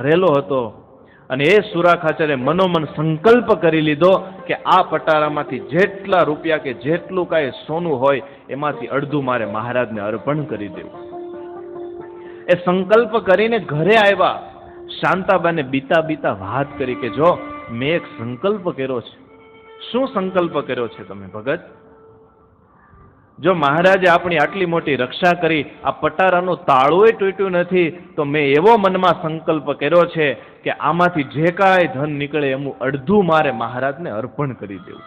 રહેલો હતો અને એ સુરાખાચરે મનોમન સંકલ્પ કરી લીધો કે આ પટારામાંથી જેટલા રૂપિયા કે જેટલું કાંઈ સોનું હોય એમાંથી અડધું મારે મહારાજને અર્પણ કરી દેવું. એ સંકલ્પ કરીને ઘરે આવ્યા. શાંતાબાને બીતા બીતા વાત કરી કે જો મેં એક સંકલ્પ કર્યો છે. શું સંકલ્પ કર્યો છે તમે ભગત? જો મહારાજે આપણી આટલી મોટી રક્ષા કરી, આ પટારાનું તાળું તૂટ્યું નથી, તો મેં એવો મનમાં સંકલ્પ કર્યો છે કે આમાંથી જે કાંઈ ધન નીકળે એનું અડધું મારે મહારાજને અર્પણ કરી દેવું.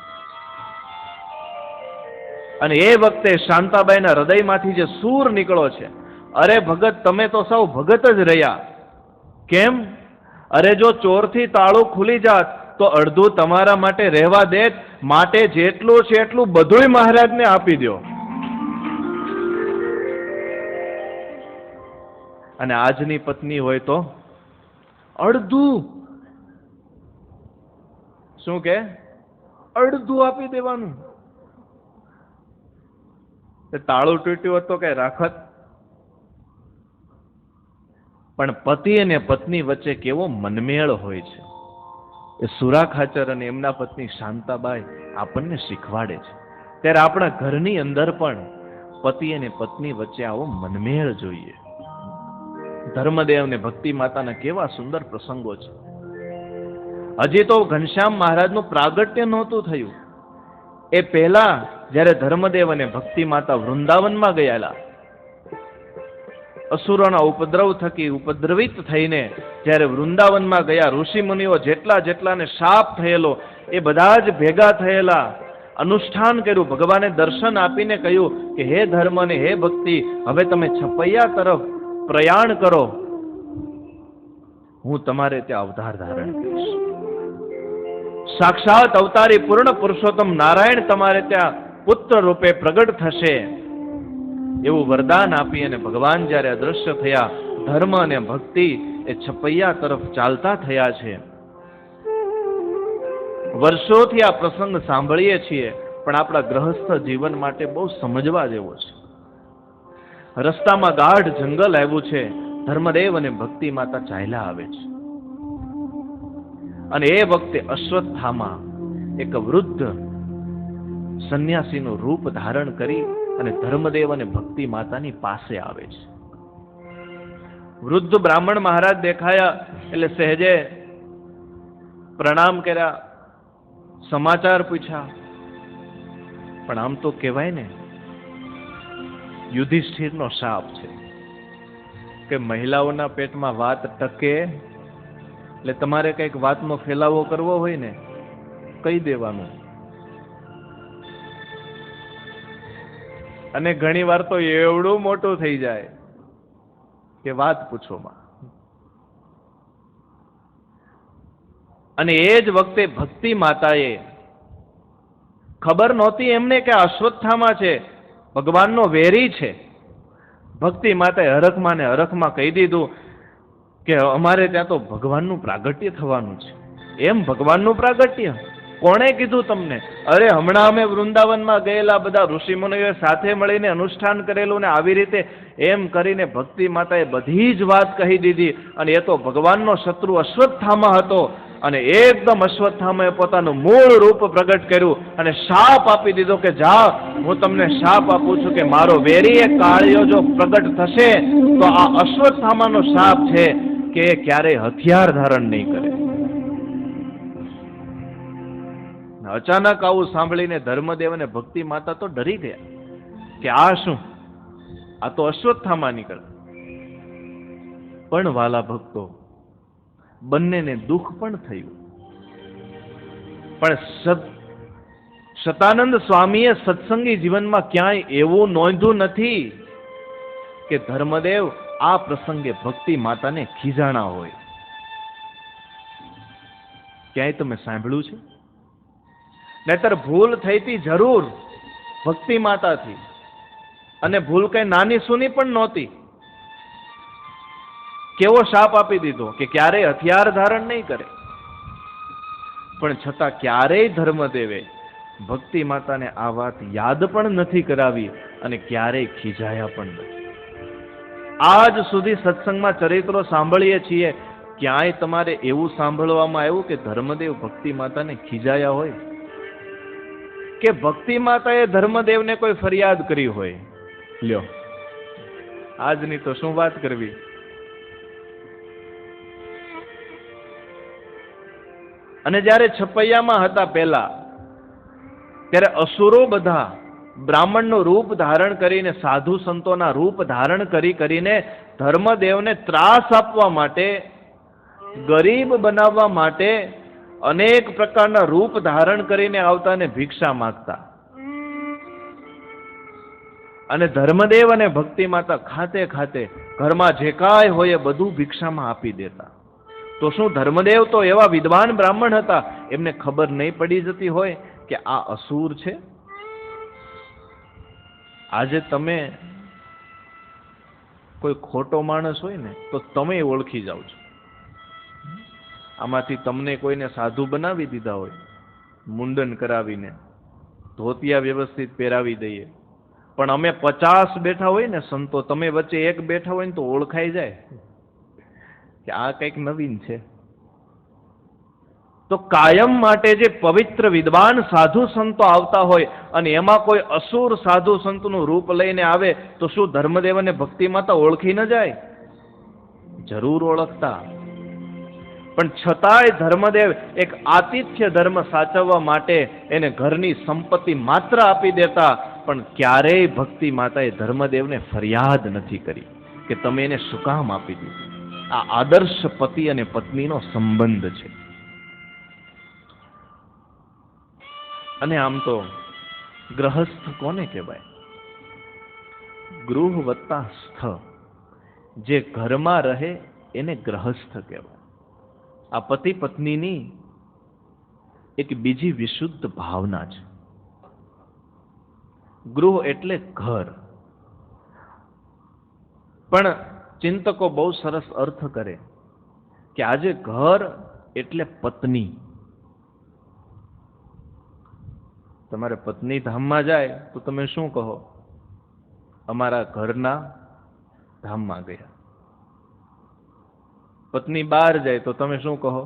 અને એ વખતે શાંતાબાઈના હૃદયમાંથી જે સૂર નીકળો છે, અરે ભગત તમે તો સૌ ભગત જ રહ્યા. કેમ? અરે જો ચોરથી તાળું ખુલી જાત તો અડધું તમારા માટે રહેવા દેત, માટે જેટલું છે એટલું બધુંય મહારાજને આપી દો. અને આજની પત્ની હોય તો અડધું, શું કે અડધું આપી દેવાનું. તાળું તૂટ્યું હોત તો કઈ રાખત. પણ પતિ અને પત્ની વચ્ચે કેવો મનમેળ હોય છે એ સુરાખાચર અને એમના પત્ની શાંતાબાઈ આપણને શીખવાડે છે. ત્યારે આપણા ઘરની અંદર પણ પતિ અને પત્ની વચ્ચે આવો મનમેળ જોઈએ. ધર્મદેવ ને ભક્તિ માતાના કેવા સુંદર પ્રસંગો છે. હજી તો ઘનશ્યામ મહારાજનું પ્રાગટ્ય નહોતું થયું. એ પહેલા જ્યારે ધર્મદેવ અને ભક્તિ માતા વૃંદાવનમાં ગયેલા, અસુરોના ઉપદ્રવ થકી ઉપદ્રવિત થઈને જ્યારે વૃંદાવનમાં ગયા, ઋષિ મુનિઓ જેટલાને શાપ થયેલો એ બધા જ ભેગા થયેલા, અનુષ્ઠાન કર્યું, ભગવાને દર્શન આપીને કહ્યું કે હે ધર્મ ને હે ભક્તિ, હવે તમે છપૈયા તરફ પ્રયાણ કરો, હું તમારે ત્યાં અવતાર ધારણ કરીશ. સાક્ષાત અવતારી પૂર્ણ પુરુષોત્તમ નારાયણ તમારે ત્યાં પુત્ર રૂપે પ્રગટ થશે, એવું વરદાન આપી અને ભગવાન જ્યારે અદ્રશ્ય થયા, ધર્મ અને ભક્તિ એ છપૈયા તરફ ચાલતા થયા છે. વર્ષોથી આ પ્રસંગ સાંભળીએ છીએ, પણ આપણા ગ્રહસ્થ જીવન માટે બહુ સમજવા જેવો છે. રસ્તામાં ગાઢ જંગલ આવ્યું છે, ધર્મદેવ અને ભક્તિ માતા ચાલ્યા આવે છે. અને એ વખતે અશ્વત્થામા એક વૃદ્ધ સંન્યાસીનું રૂપ ધારણ કરી અને ધર્મદેવ અને ભક્તિ માતાની પાસે આવે છે. વૃદ્ધ બ્રાહ્મણ મહારાજ દેખાયા એટલે સહેજે પ્રણામ કર્યા, સમાચાર પૂછ્યા. પણ આમ તો કહેવાય ને, યુધિષ્ઠિરનો શાપ છે કે મહિલાઓના પેટમાં વાત ટકે એટલે તમારે કઈક વાતનો ફેલાવો કરવો હોય ને, કહી દેવાનું. અને ઘણી વાર તો એવડું મોટું થઈ જાય કે વાત પૂછોમાં. અને એ જ વખતે ભક્તિ માતાએ, ખબર નહોતી એમને કે અશ્વત્થામા છે, ભગવાનનો વેરી છે. ભક્તિ માતાએ હરખમાં ને હરખમાં કહી દીધું કે અમારે ત્યાં તો ભગવાનનું પ્રાગટ્ય થવાનું છે. એમ ભગવાનનું પ્રાગટ્ય? કોણે કીધું તમને? અરે હમણાં અમે વૃંદાવનમાં ગયેલા, બધા ઋષિ મુનિઓએ સાથે મળીને અનુષ્ઠાન કરેલું ને આવી રીતે એમ કરીને ભક્તિ માતાએ બધી જ વાત કહી દીધી. અને એ તો ભગવાનનો શત્રુ અશ્વત્થામા હતો, અને એકદમ અશ્વત્થામાએ પોતાનું મૂળ રૂપ પ્રગટ કર્યું અને શાપ આપી દીધો કે જા, હું તમને શાપ આપું છું કે મારો વેરી એ કાળિયો જો પ્રગટ થશે તો આ અશ્વત્થામાનો શાપ છે કે ક્યારેય હથિયાર ધારણ નહીં કરે. અચાનક આવું સાંભળીને ધર્મદેવ અને ભક્તિ માતા તો ડરી ગયા કે આ શું, આ તો અશ્વત્થામા નીકળે. પણ વાલા ભક્તો, બંનેને દુઃખ પણ થયું. પણ સતાનંદ સ્વામીએ સત્સંગી જીવનમાં ક્યાંય એવું નોંધ્યું નથી કે ધર્મદેવ આ પ્રસંગે ભક્તિ માતાને ખીજાણા હોય. ક્યાંય તમે સાંભળ્યું છે? નહીતર ભૂલ થઈ હતી જરૂર ભક્તિ માતાથી, અને ભૂલ કઈ નાની સુની પણ નહોતી. કેવો શાપ આપી દીધો કે ક્યારેય હથિયાર ધારણ નહીં કરે. પણ છતાં ક્યારેય ધર્મદેવે ભક્તિ માતાને આ વાત યાદ પણ નથી કરાવી અને ક્યારેય ખીજાયા પણ નથી. આજ સુધી સત્સંગમાં ચરિત્રો સાંભળીએ છીએ, ક્યાંય તમારે એવું સાંભળવામાં આવ્યું કે ધર્મદેવ ભક્તિ માતાને ખીજાયા હોય, કે ભક્તિ માતાએ ધર્મદેવને કોઈ ફરિયાદ કરી હોય? લ્યો, આજની તો શું વાત કરવી. અને જ્યારે છપૈયામાં હતા પહેલા, ત્યારે અસુરો બધા બ્રાહ્મણનું રૂપ ધારણ કરીને, સાધુ સંતોના રૂપ ધારણ કરીને ધર્મદેવને ત્રાસ આપવા માટે, ગરીબ બનાવવા માટે અનેક પ્રકારના રૂપ ધારણ કરીને આવતા ને ભિક્ષા માંગતા. અને ધર્મદેવ અને ભક્તિ માતા ખાતે ખાતે ઘરમાં જે કાંઈ હોય એ બધું ભિક્ષામાં આપી દેતા. તો શું ધર્મદેવ તો એવા વિદ્વાન બ્રાહ્મણ હતા, એમને ખબર નહીં પડી જતી હોય કે આ અસુર છે? આજે તમે કોઈ ખોટો માણસ હોય ને તો તમે ઓળખી જાઓ છો. આમાંથી તમને કોઈને સાધુ બનાવી દીધા હોય, મુંડન કરાવીને ધોતિયા વ્યવસ્થિત પહેરાવી દઈએ, પણ અમે 50 બેઠા હોય ને સંતો, તમે વચ્ચે એક બેઠા હોય ને તો ઓળખાઈ જાય કે આ કંઈક નવીન છે. તો કાયમ માટે જે પવિત્ર વિદ્વાન સાધુ સંતો આવતા હોય અને એમાં કોઈ અસુર સાધુ સંતનું રૂપ લઈને આવે તો શું ધર્મદેવ અને ભક્તિ માતા ઓળખી ન જાય? જરૂર ઓળખતા. પણ છતાંય ધર્મદેવ એક આતિથ્ય ધર્મ સાચવવા માટે એને ઘરની સંપત્તિ માત્ર આપી દેતા, પણ ક્યારેય ભક્તિ માતાએ ધર્મદેવને ફરિયાદ નથી કરી કે તમે એને શું કામ આપી દીધું. આ આદર્શ પતિ અને પત્નીનો સંબંધ છે. અને આમ તો ગ્રહસ્થ કોને કહેવાય? ગૃહ વત્તા સ્થ, જે ઘરમાં રહે એને ગ્રહસ્થ કહેવાય. આ પતિ પત્નીની એક બીજી વિશુદ્ધ ભાવના છે. ગૃહ એટલે ઘર, પણ ચિંતકો બહુ સરસ અર્થ કરે કે આજે ઘર એટલે પત્ની. તમારે પત્ની ધામમાં જાય તો તમે શું કહો? અમારા ઘરના ધામમાં ગયા. પત્ની બહાર જાય તો તમે શું કહો?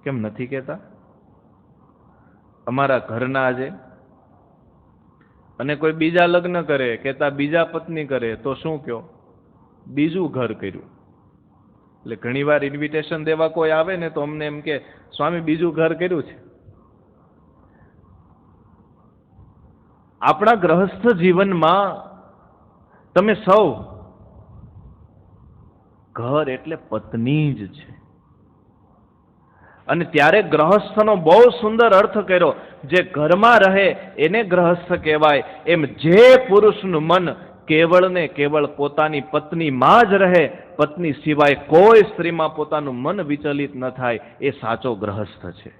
કેમ નથી કહેતા? અમારા ઘરના આજે. અને કોઈ બીજા લગ્ન કરે, કહેતા બીજા પત્ની કરે તો શું કહો? બીજું ઘર કર્યું. એટલે ઘણી વાર ઇન્વિટેશન દેવા કોઈ આવે ને તો અમને એમ કે સ્વામી બીજું ઘર કર્યું છે. આપણા ગ્રહસ્થ જીવનમાં તમે સૌ ઘર એટલે પત્ની જ છે. અને ત્યારે ગ્રહસ્થનો બહુ સુંદર અર્થ કર્યો, જે ઘરમાં રહે એને ગ્રહસ્થ કહેવાય. એમ જે પુરુષનું મન કેવળ ને કેવળ પોતાની પત્નીમાં જ રહે, પત્ની સિવાય કોઈ સ્ત્રીમાં પોતાનું મન વિચલિત ન થાય, એ સાચો ગ્રહસ્થ છે.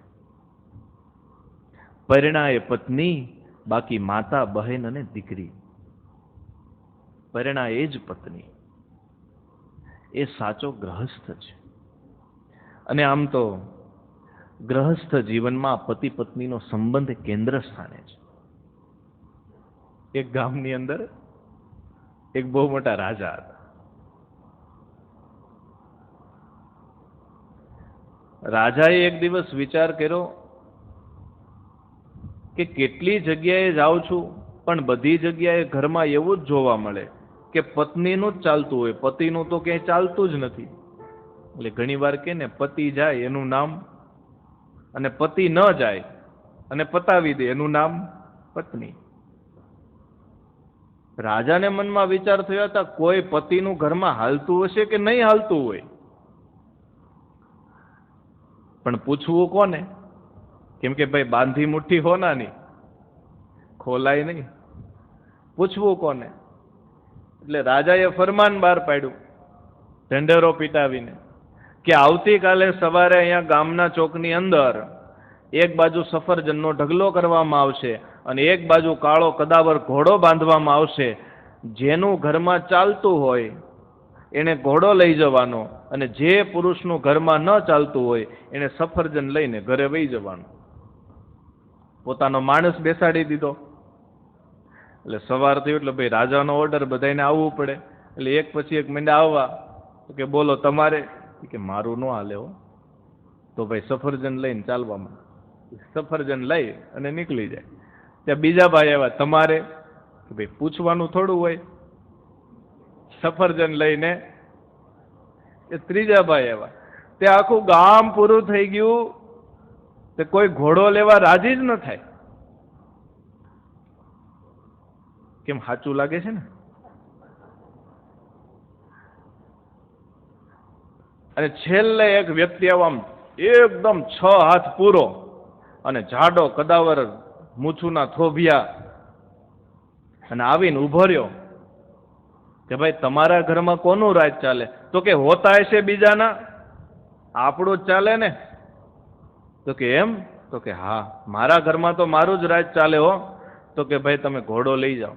પરિણા એ પત્ની, બાકી માતા, બહેન અને દીકરી. પરિણા એ જ પત્ની, એ સાચો ગ્રહસ્થ છે. અને આમ તો ગ્રહસ્થ જીવનમાં પતિ પત્નીનો સંબંધ કેન્દ્ર સ્થાને છે. એક ગામની અંદર એક બહુ મોટા રાજા હતા. રાજાએ એક દિવસ વિચાર કર્યો કે કેટલી જગ્યાએ જાઉં છું પણ બધી જગ્યાએ ઘરમાં એવું જ જોવા મળે કે પત્નીનું જ ચાલતું હોય, પતિનું તો ક્યાંય ચાલતું જ નથી. એટલે ઘણી વાર કે ને પતિ જાય એનું નામ, અને પતિ ન જાય અને પતાવી દે એનું નામ પત્ની. રાજાને મનમાં વિચાર થયો હતા, કોઈ પતિનું ઘરમાં હાલતું હશે કે નહીં હાલતું હોય, પણ પૂછવું કોને? કેમ કે ભાઈ બાંધી મુઠ્ઠી હોનાની, ખોલાય નહીં. પૂછવું કોને? એટલે રાજાએ ફરમાન બહાર પાડ્યું ઢંઢેરો પીટાવીને કે આવતીકાલે સવારે અહીંયા ગામના ચોકની અંદર એક બાજુ સફરજનનો ઢગલો કરવામાં આવશે અને એક બાજુ કાળો કદાવર ઘોડો બાંધવામાં આવશે. જેનું ઘરમાં ચાલતું હોય એને ઘોડો લઈ જવાનો, અને જે પુરુષનું ઘરમાં ન ચાલતું હોય એને સફરજન લઈને ઘરે વહી જવાનું. પોતાનો માણસ બેસાડી દીધો. એટલે સવાર થયું એટલે ભાઈ રાજાનો ઓર્ડર, બધાને આવવું પડે. એટલે એક પછી એક માંડ્યા આવવા કે બોલો તમારે. કે મારું ન હાલે હો. તો ભાઈ સફરજન લઈને ચાલવામાં, સફરજન લઈ અને નીકળી જાય. ત્યાં બીજા ભાઈ આવ્યા, તમારે? ભાઈ પૂછવાનું થોડું હોય. સફરજન લઈને એ ત્રીજા ભાઈ આવ્યા. તે આખું ગામ પૂરું થઈ ગયું, તે કોઈ ઘોડો લેવા રાજી જ ન થાય. કેમ, સાચું લાગે છે ને? અને છેલ્લે એક વ્યક્તિ આમ એકદમ 6 હાથ પૂરો અને જાડો કદાવર મૂછુના થોભિયા અને આવીને ઉભો રહ્યો કે ભાઈ તમારા ઘરમાં કોનું રાજ ચાલે? તો કે હોતા હશે બીજાના, આપણું જ ચાલે ને. તો કે એમ? તો કે હા, મારા ઘરમાં તો મારું જ રાજ ચાલે હો. તો કે ભાઈ તમે ઘોડો લઈ જાઓ.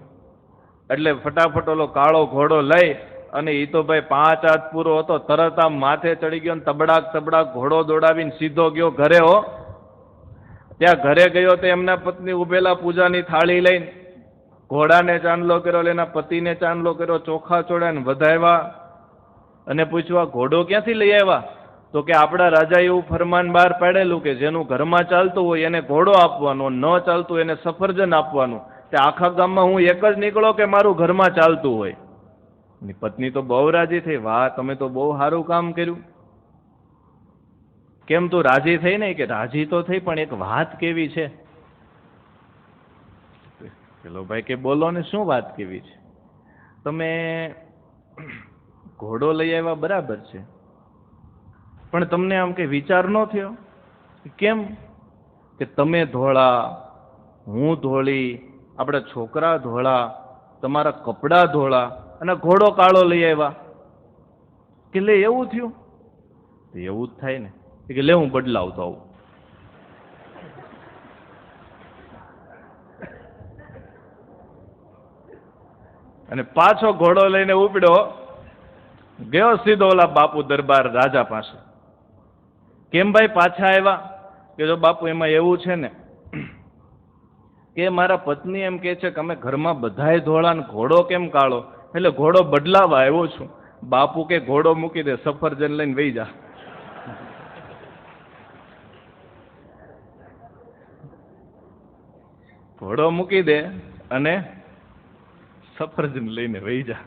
એટલે ફટાફટ ઓલો કાળો ઘોડો લઈ અને એ તો ભાઈ 5 હાથ પૂરો હતો, તરત આમ માથે ચડી ગયો ને તબડાક તબડાક ઘોડો દોડાવીને સીધો ગયો ઘરે હો. ત્યાં ઘરે ગયો તો એમના પત્ની ઉભેલા પૂજાની થાળી લઈને ઘોડાને ચાંદલો કર્યો, એના પતિને ચાંદલો કર્યો, ચોખા ચોળ્યા ને વધાવ્યા અને પૂછ્યું, આ ઘોડો ક્યાંથી લઈ આવ્યા? તો કે આપણા રાજાએ એવું ફરમાન બહાર પાડેલું કે જેનું ઘરમાં ચાલતું હોય એને ઘોડો આપવાનો, ન ચાલતું એને સફરજન આપવાનું. તે આખા ગામમાં હું એક જ નીકળો કે મારું ઘરમાં ચાલતું હોય. એની પત્ની તો બહુ રાજી થઈ, વાહ તમે તો બહુ સારું કામ કર્યું. કેમ તું રાજી થઈ? નહીં કે રાજી તો થઈ, પણ એક વાત કેવી છે. પેલો ભાઈ કે બોલો ને, શું વાત કેવી છે? તમે ઘોડો લઈ આવ્યા બરાબર છે, પણ તમને આમ કે વિચાર ન થયો? કેમ? કે તમે ધોળા, હું ધોળી, આપણા છોકરા ધોળા, તમારા કપડા ધોળા અને ઘોડો કાળો લઈ આવ્યા. કે લે એવું થયું? એવું જ થાય ને. કે લે હું બદલાવતો આવું. અને પાછો ઘોડો લઈને ઉપડ્યો, ગયો સીધો ઓલા બાપુ દરબાર રાજા પાસે. કેમ ભાઈ પાછા આવ્યા? કે જો બાપુ એમાં એવું છે ને કે મારા પત્ની એમ કે છે કે અમે ઘરમાં બધાય ધોળા ને ઘોડો કેમ કાળો, એટલે ઘોડો બદલાવા આવ્યો છું. બાપુ કે ઘોડો મૂકી દે, સફરજન લઈને વહી જા. ઘોડો મૂકી દે અને સફરજન લઈને વહી જા.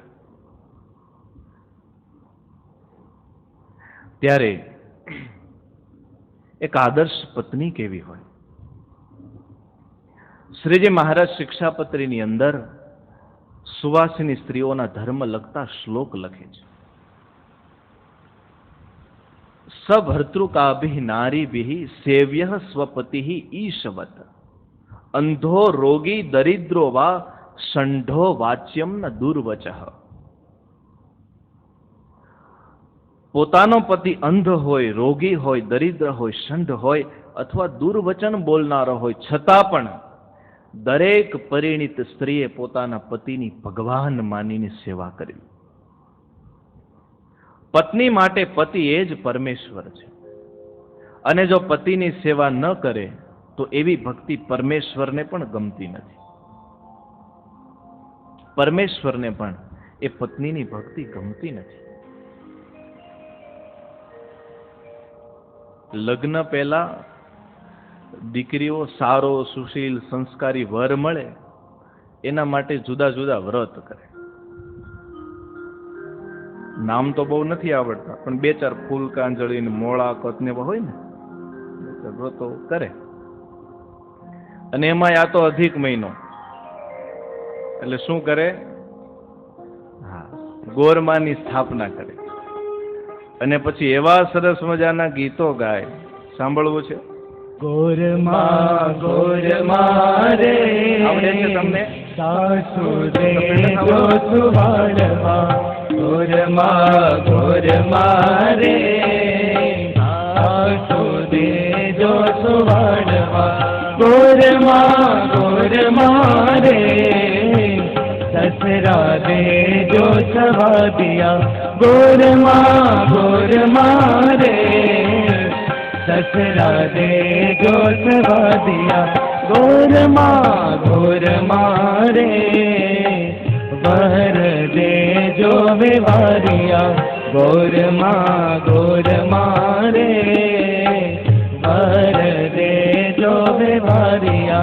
ત્યારે એક આદર્શ પત્ની કેવી હોય? શ્રીજી મહારાજ શિક્ષાપત્રીની અંદર સુવાસિની સ્ત્રીઓના ધર્મ લગતા શ્લોક લખે છે. સભર્તૃકાભિ નારીભિ સેવ્ય સ્વપતિ ઈશવત અંધો રોગી દરિદ્રો વા ષંઢો વાચ્યમ ન દુર્વચઃ. પોતાનો પતિ અંધ હોય, રોગી હોય, દરિદ્ર હોય, ષંઢ હોય અથવા દુર્વચન બોલનારો હોય, છતાં પણ દરેક પરિણીત સ્ત્રીએ પોતાના પતિની ભગવાન માનીને સેવા કરવી. પત્ની માટે પતિ એ જ પરમેશ્વર છે. અને જો પતિની સેવા ન કરે તો એવી ભક્તિ પરમેશ્વરને પણ ગમતી નથી. પરમેશ્વરને પણ એ પત્નીની ભક્તિ ગમતી નથી. લગ્ન પહેલા દીકરીઓ સારો, સુશીલ, સંસ્કારી વર મળે એના માટે જુદા જુદા વ્રત કરે. નામ તો બહુ નથી આવડતા, પણ 2-4 ફૂલ કાંજળી ને મોળા કત ને હોય ને વ્રતો કરે. અને એમાં આ તો અધિક મહિનો એટલે શું કરે? હા, ગોરમાની સ્થાપના કરે. અને પછી એવા સરસ મજાના ગીતો ગાય, સાંભળવું છે? ગોરમા ગોરમા રે આવડે છે તમને? સાસુ રે જો સુવાડમાં, ગોરમા ગોરમા રે સાસુ રે જો સુવાડમાં, ગોરમા ગોરમા રે સસરા રે જો સવા દિયા, ગોરમા ગોરમા રે સસરા રે જો સવા દિયા, ગોરમા ગોરમા રે वर देजो विवारिया गौर मारे वर देजो विवारिया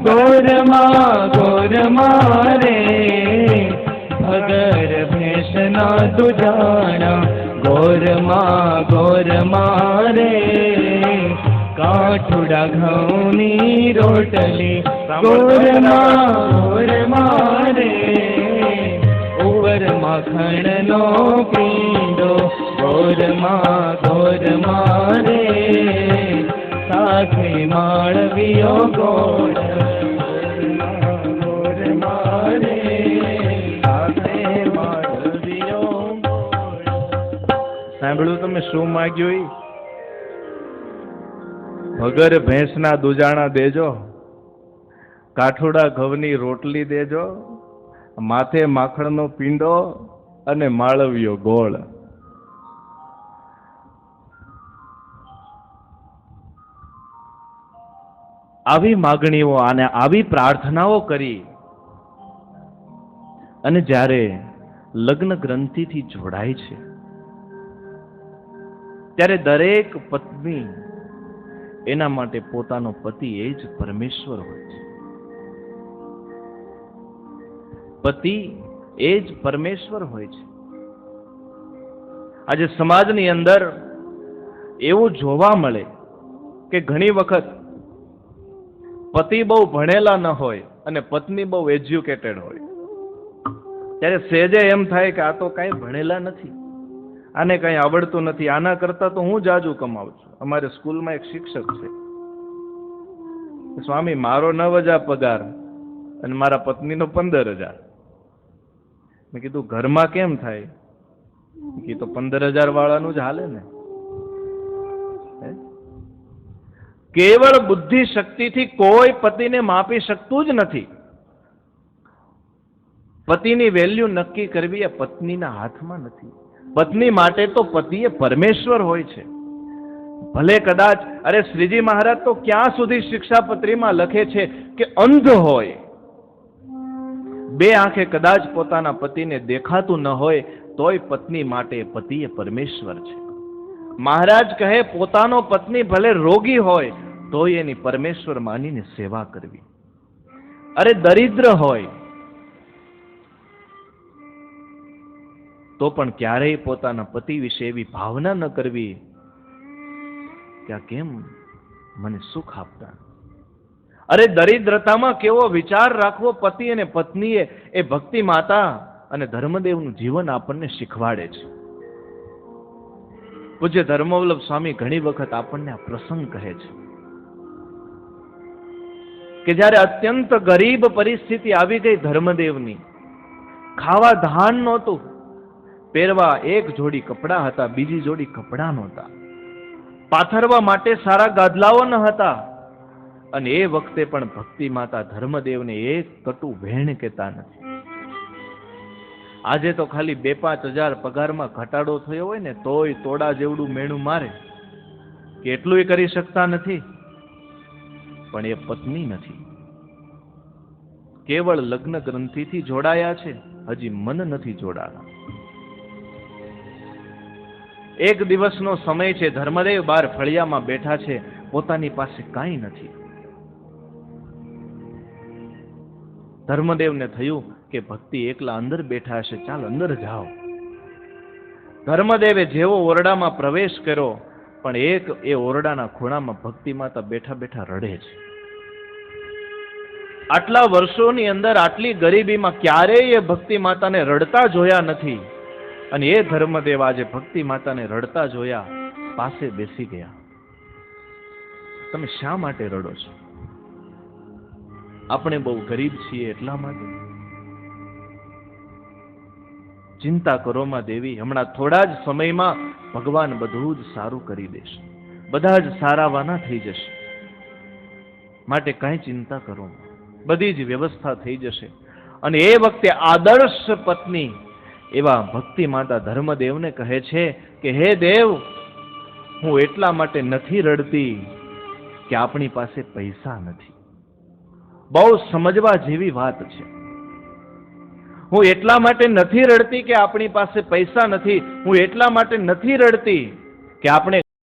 गौर मारे अगर भैंसना दुजाना गौर मारे काठुड़ा घऊनी रोटली गौर मारे उवर माखण नो पींडो गौर मारे साथे माळवियो गोड़ गौर मारे साथे माळवियो સાંભળ્યું તમે શું માગ્યું? વગર ભેંસના દુજાણા દેજો, કાઠુડા ઘઉંની રોટલી દેજો, માથે માખણનો પીંડો અને માળવિયો ગોળ. આવી માગણીઓ અને આવી પ્રાર્થનાઓ કરી અને જ્યારે લગ્ન ગ્રંથિથી જોડાય છે ત્યારે દરેક પત્ની એના માટે પોતાનો પતિ એ જ પરમેશ્વર હોય છે. પતિ એ જ પરમેશ્વર હોય છે. આજે સમાજની અંદર એવું જોવા મળે કે ઘણી વખત પતિ બહુ ભણેલા ન હોય અને પત્ની બહુ એજ્યુકેટેડ હોય. ત્યારે સહેજે એમ થાય કે આ તો કાંઈ ભણેલા નથી, આને કાંઈ આવડતું નથી, આના કરતા તો હું જાજુ કમાઉં છું. અમારે સ્કૂલમાં એક શિક્ષક છે, સ્વામી મારો 9,000 પગાર અને મારા પત્નીનો 15,000. મેં કીધું ઘરમાં કેમ થાય? કે તો 15,000 વાળાનું જ હાલે ને. કેવળ બુદ્ધિ શક્તિથી કોઈ પતિને માપી શકતું જ નથી. પતિની વેલ્યુ નક્કી કરવી એ પત્નીના હાથમાં નથી. પત્ની માટે તો પતિ એ પરમેશ્વર હોય છે. ભલે કદાચ અરે શ્રીજી મહારાજ તો ક્યાં સુધી શિક્ષાપત્રીમાં લખે છે કે અંધ હોય, 2 આંખે કદાચ પોતાના પતિને દેખાતું ન હોય તોય પત્ની માટે પતિ એ પરમેશ્વર છે. મહારાજ કહે પોતાનો પત્ની ભલે રોગી હોય તોય એની પરમેશ્વર માનીને સેવા કરવી. અરે દરિદ્ર હોય તો પણ ક્યારેય પોતાના પતિ વિશે એવી ભાવના ન કરવી કે આ કેમ મને સુખ આપતા. અરે દરિદ્રતામાં કેવો વિચાર રાખવો પતિ અને પત્નીએ એ ભક્તિ માતા અને ધર્મદેવનું જીવન આપણને શીખવાડે છે. પૂજ્ય ધર્મવલ્લભ સ્વામી ઘણી વખત આપણને આ પ્રસંગ કહે છે કે જ્યારે અત્યંત ગરીબ પરિસ્થિતિ આવી ગઈ ધર્મદેવની, ખાવા ધાન નહોતું, પહેરવા એક જોડી કપડા હતા, બીજી જોડી કપડા નહોતા, પાથરવા માટે સારા ગાદલાઓ ન હતા, અને એ વખતે પણ ભક્તિ માતા ધર્મદેવને એક કટુ વેણ કહેતા નથી. આજે તો ખાલી 2-5 હજાર પગારમાં ઘટાડો થયો હોય ને તોય તોડા જેવડું મેણું મારે કે એટલું કરી શકતા નથી. પણ એ પત્ની નથી. કેવળ લગ્ન ગ્રંથિથી જોડાયા છે, હજી મન નથી જોડાયા. એક દિવસનો સમય છે, ધર્મદેવ બહાર ફળિયામાં બેઠા છે, પોતાની પાસે કાંઈ નથી. ધર્મદેવને થયું કે ભક્તિ એકલા અંદર બેઠા હશે, ચાલ અંદર જાઓ. ધર્મદેવે જેવો ઓરડામાં પ્રવેશ કર્યો પણ એ ઓરડાના ખૂણામાં ભક્તિ માતા બેઠા બેઠા રડે છે. આટલા વર્ષોની અંદર આટલી ગરીબીમાં ક્યારેય એ ભક્તિ માતાને રડતા જોયા નથી, અને એ ધર્મદેવ આજે ભક્તિ માતાને રડતા જોયા, પાસે બેસી ગયા. તમે શા માટે રડો છો? આપણે બહુ ગરીબ છીએ એટલા માટે? ચિંતા કરો માં દેવી, હમણાં થોડા જ સમયમાં ભગવાન બધું જ સારું કરી દેશે, બધા જ સારાવાના થઈ જશે, માટે કાંઈ ચિંતા કરો, બધી જ વ્યવસ્થા થઈ જશે. અને એ વખતે આદર્શ પત્ની એવા ભક્તિ માતા ધર્મદેવને કહે છે કે હે દેવ, હું એટલા માટે નથી રડતી કે આપણી પાસે પૈસા નથી. બહુ સમજવા જેવી વાત છે. હું એટલા માટે નથી રડતી કે આપણી પાસે પૈસા નથી, હું એટલા માટે નથી રડતી કે આપણે